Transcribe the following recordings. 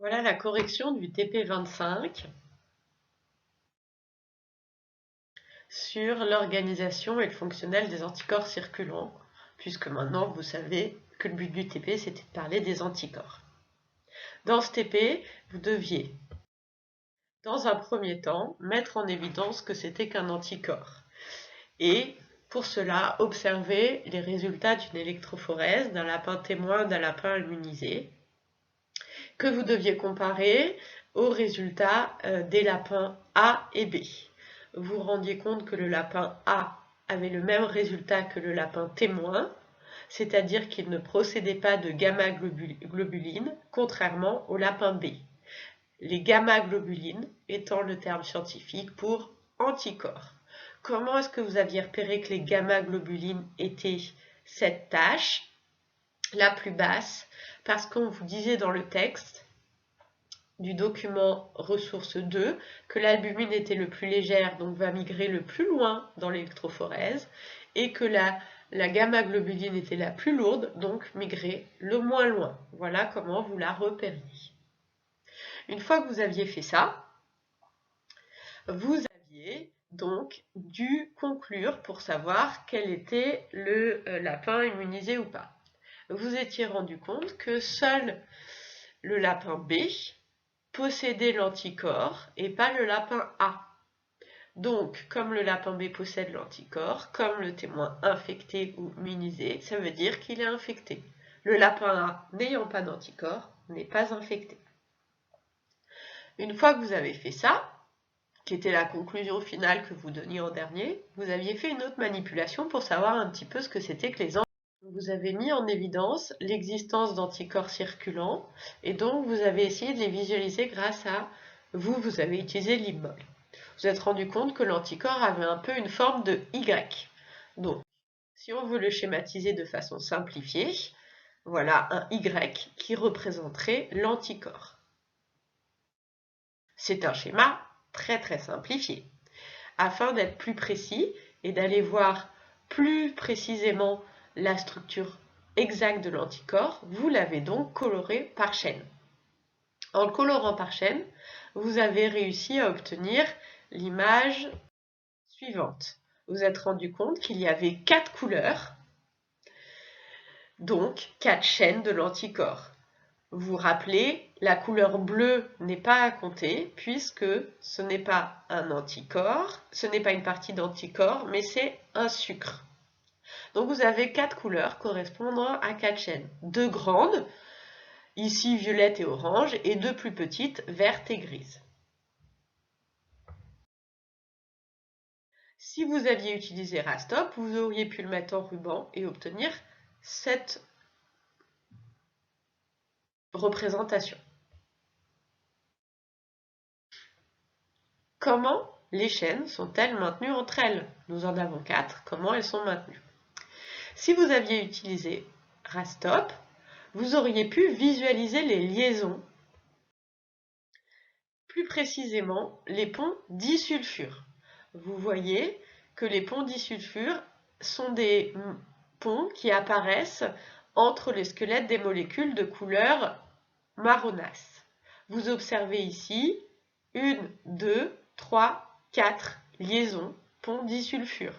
Voilà la correction du TP25 sur l'organisation et le fonctionnel des anticorps circulants, puisque maintenant vous savez que le but du TP c'était de parler des anticorps. Dans ce TP, vous deviez, dans un premier temps, mettre en évidence que c'était qu'un anticorps. Et pour cela, observer les résultats d'une électrophorèse d'un lapin témoin, d'un lapin immunisé, que vous deviez comparer aux résultats des lapins A et B. Vous vous rendiez compte que le lapin A avait le même résultat que le lapin témoin, c'est-à-dire qu'il ne procédait pas de gamma-globulines, contrairement au lapin B. Les gamma-globulines étant le terme scientifique pour anticorps. Comment est-ce que vous aviez repéré que les gamma-globulines étaient cette tâche la plus basse? Parce qu'on vous disait dans le texte du document ressource 2 que l'albumine était le plus légère, donc va migrer le plus loin dans l'électrophorèse, et que la gamma-globuline était la plus lourde, donc migrer le moins loin. Voilà comment vous la repériez. Une fois que vous aviez fait ça, vous aviez donc dû conclure pour savoir quel était le lapin immunisé ou pas. Vous étiez rendu compte que seul le lapin B possédait l'anticorps et pas le lapin A. Donc, comme le lapin B possède l'anticorps, comme le témoin infecté ou immunisé, ça veut dire qu'il est infecté. Le lapin A, n'ayant pas d'anticorps, n'est pas infecté. Une fois que vous avez fait ça, qui était la conclusion finale que vous donniez en dernier, vous aviez fait une autre manipulation pour savoir un petit peu ce que c'était que les anticorps. Vous avez mis en évidence l'existence d'anticorps circulants et donc vous avez essayé de les visualiser grâce à vous avez utilisé l'IMOL. Vous êtes rendu compte que l'anticorps avait un peu une forme de Y. Donc, si on veut le schématiser de façon simplifiée, voilà un Y qui représenterait l'anticorps. C'est un schéma très très simplifié. Afin d'être plus précis et d'aller voir plus précisément la structure exacte de l'anticorps, vous l'avez donc coloré par chaîne. En le colorant par chaîne, vous avez réussi à obtenir l'image suivante. Vous êtes rendu compte qu'il y avait 4 couleurs, donc 4 chaînes de l'anticorps. Vous vous rappelez, la couleur bleue n'est pas à compter puisque ce n'est pas un anticorps, ce n'est pas une partie d'anticorps, mais c'est un sucre. Donc vous avez 4 couleurs correspondant à 4 chaînes. 2 grandes, ici violette et orange, et 2 plus petites, vertes et grises. Si vous aviez utilisé Rastop, vous auriez pu le mettre en ruban et obtenir cette représentation. Comment les chaînes sont-elles maintenues entre elles? Nous en avons 4. Comment elles sont maintenues? Si vous aviez utilisé Rastop, vous auriez pu visualiser les liaisons, plus précisément les ponts disulfure. Vous voyez que les ponts disulfure sont des ponts qui apparaissent entre les squelettes des molécules de couleur marronasse. Vous observez ici 1, 2, 3, 4 liaisons ponts disulfure.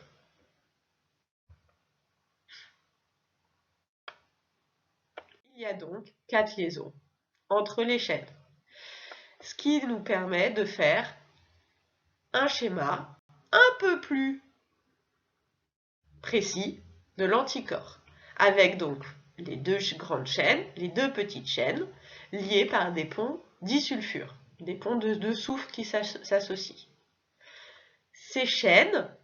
Il y a donc 4 liaisons entre les chaînes, ce qui nous permet de faire un schéma un peu plus précis de l'anticorps, avec donc les 2 grandes chaînes, les 2 petites chaînes, liées par des ponts disulfure, des ponts de soufre qui s'associent. Ces chaînes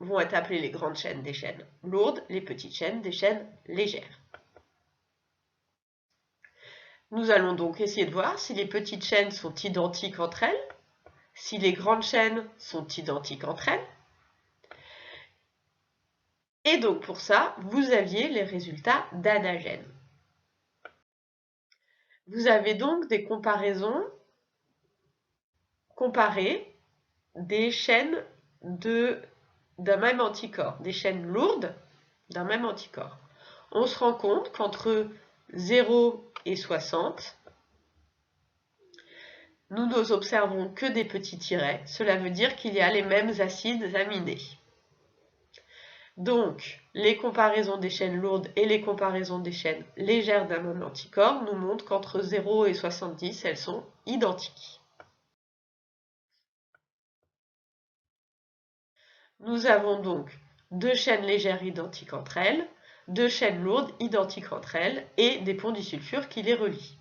vont être appelées les grandes chaînes des chaînes lourdes, les petites chaînes des chaînes légères. Nous allons donc essayer de voir si les petites chaînes sont identiques entre elles, si les grandes chaînes sont identiques entre elles. Et donc pour ça, vous aviez les résultats d'Anagène. Vous avez donc des comparaisons, comparer des chaînes d'un même anticorps, des chaînes lourdes d'un même anticorps. On se rend compte qu'entre 0 et 60, nous n'observons que des petits tirets. Cela veut dire qu'il y a les mêmes acides aminés. Donc, les comparaisons des chaînes lourdes et les comparaisons des chaînes légères d'un même anticorps nous montrent qu'entre 0 et 70, elles sont identiques. Nous avons donc deux chaînes légères identiques entre elles, deux chaînes lourdes identiques entre elles et des ponts disulfure qui les relient.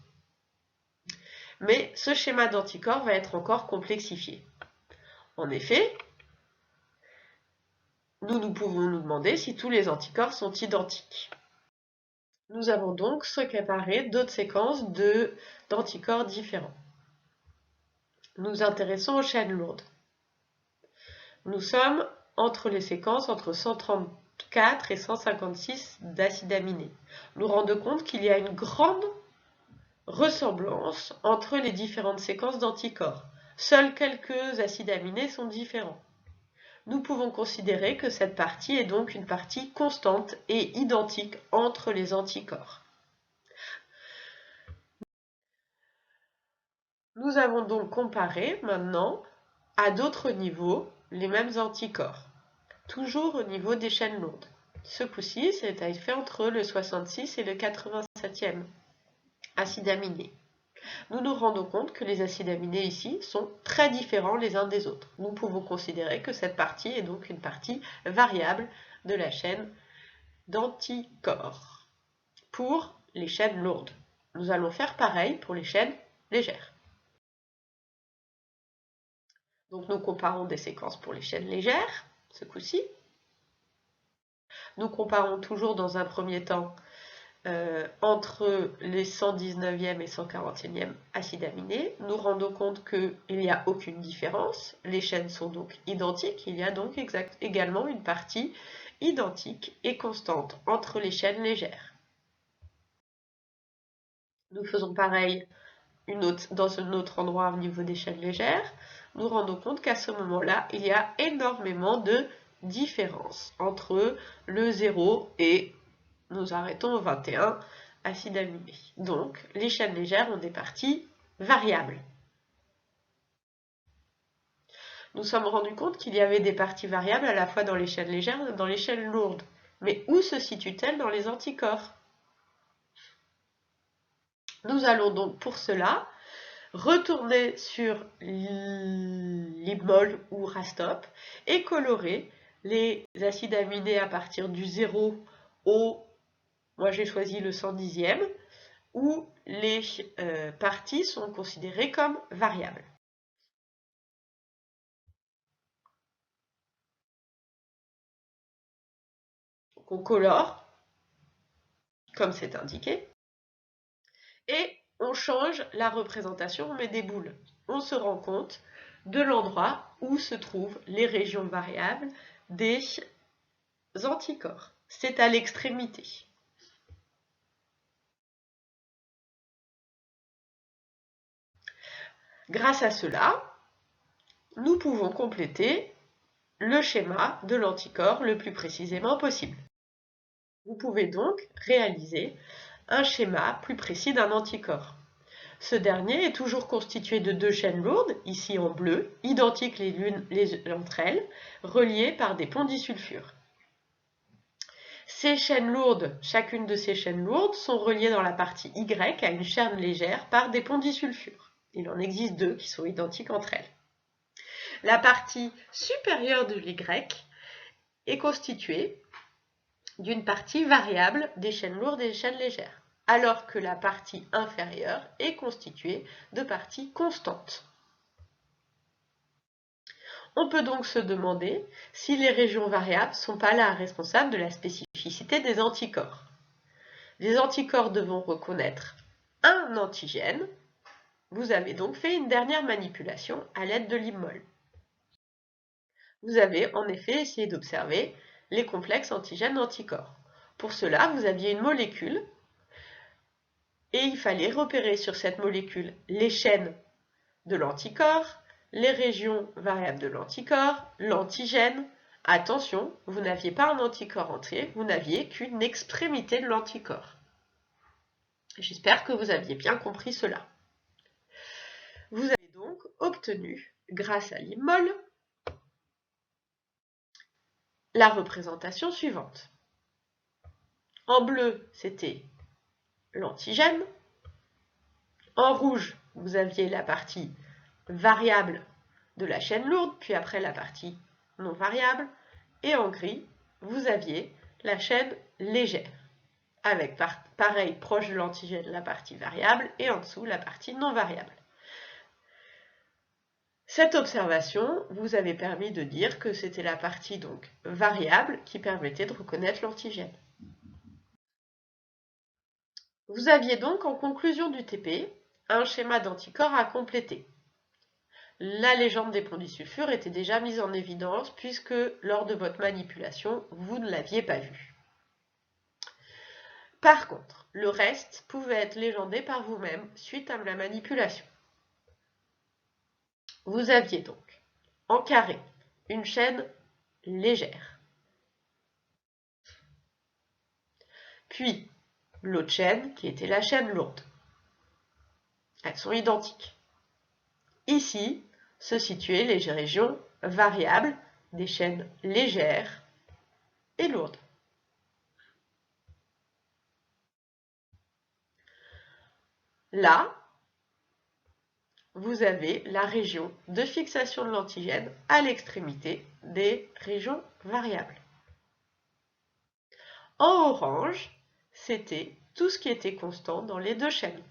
Mais ce schéma d'anticorps va être encore complexifié. En effet, nous pouvons nous demander si tous les anticorps sont identiques. Nous avons donc séparé d'autres séquences d'anticorps différents. Nous nous intéressons aux chaînes lourdes. Nous sommes entre les séquences entre 134 et 156 d'acides aminés. Nous rendons compte qu'il y a une grande ressemblance entre les différentes séquences d'anticorps. Seuls quelques acides aminés sont différents. Nous pouvons considérer que cette partie est donc une partie constante et identique entre les anticorps. Nous avons donc comparé maintenant à d'autres niveaux les mêmes anticorps, toujours au niveau des chaînes lourdes. Ce coup-ci, c'est fait entre le 66 et le 87e acide aminé. Nous nous rendons compte que les acides aminés ici sont très différents les uns des autres. Nous pouvons considérer que cette partie est donc une partie variable de la chaîne d'anticorps. Pour les chaînes lourdes, nous allons faire pareil pour les chaînes légères. Donc nous comparons des séquences pour les chaînes légères, ce coup-ci. Nous comparons toujours dans un premier temps entre les 119e et 141e acides aminés. Nous rendons compte qu'il n'y a aucune différence. Les chaînes sont donc identiques. Il y a donc également une partie identique et constante entre les chaînes légères. Nous faisons pareil dans un autre endroit au niveau des chaînes légères. Nous rendons compte qu'à ce moment-là, il y a énormément de différences entre le 0 et, nous arrêtons au 21, acides aminés. Donc, les chaînes légères ont des parties variables. Nous sommes rendus compte qu'il y avait des parties variables à la fois dans les chaînes légères et dans les chaînes lourdes. Mais où se situent-elles dans les anticorps? Nous allons donc pour cela retourner sur l'IMMOL ou Rastop et colorer les acides aminés à partir du 0 au, moi j'ai choisi le 110e, où les parties sont considérées comme variables. Donc on colore, comme c'est indiqué, et on change la représentation, on met des boules. On se rend compte de l'endroit où se trouvent les régions variables des anticorps. C'est à l'extrémité. Grâce à cela, nous pouvons compléter le schéma de l'anticorps le plus précisément possible. Vous pouvez donc réaliser un schéma plus précis d'un anticorps. Ce dernier est toujours constitué de deux chaînes lourdes, ici en bleu, identiques les unes entre elles, reliées par des ponts disulfure. Ces chaînes lourdes, chacune de ces chaînes lourdes, sont reliées dans la partie Y à une chaîne légère par des ponts disulfure. Il en existe deux qui sont identiques entre elles. La partie supérieure de l'Y est constituée d'une partie variable des chaînes lourdes et des chaînes légères, alors que la partie inférieure est constituée de parties constantes. On peut donc se demander si les régions variables ne sont pas là responsables de la spécificité des anticorps. Les anticorps devront reconnaître un antigène. Vous avez donc fait une dernière manipulation à l'aide de l'IMMOL. Vous avez en effet essayé d'observer les complexes antigènes-anticorps. Pour cela, vous aviez une molécule et il fallait repérer sur cette molécule les chaînes de l'anticorps, les régions variables de l'anticorps, l'antigène. Attention, vous n'aviez pas un anticorps entier, vous n'aviez qu'une extrémité de l'anticorps. J'espère que vous aviez bien compris cela. Vous avez donc obtenu, grâce à l'IMOL, la représentation suivante. En bleu, c'était l'antigène. En rouge, vous aviez la partie variable de la chaîne lourde, puis après la partie non variable. Et en gris, vous aviez la chaîne légère, avec pareil, proche de l'antigène, la partie variable, et en dessous, la partie non variable. Cette observation vous avait permis de dire que c'était la partie donc variable qui permettait de reconnaître l'antigène. Vous aviez donc en conclusion du TP un schéma d'anticorps à compléter. La légende des ponts du sulfure était déjà mise en évidence puisque lors de votre manipulation, vous ne l'aviez pas vue. Par contre, le reste pouvait être légendé par vous-même suite à la manipulation. Vous aviez donc en carré une chaîne légère. Puis l'autre chaîne qui était la chaîne lourde. Elles sont identiques. Ici se situaient les régions variables des chaînes légères et lourdes. Là, vous avez la région de fixation de l'antigène à l'extrémité des régions variables. En orange, c'était tout ce qui était constant dans les deux chaînes.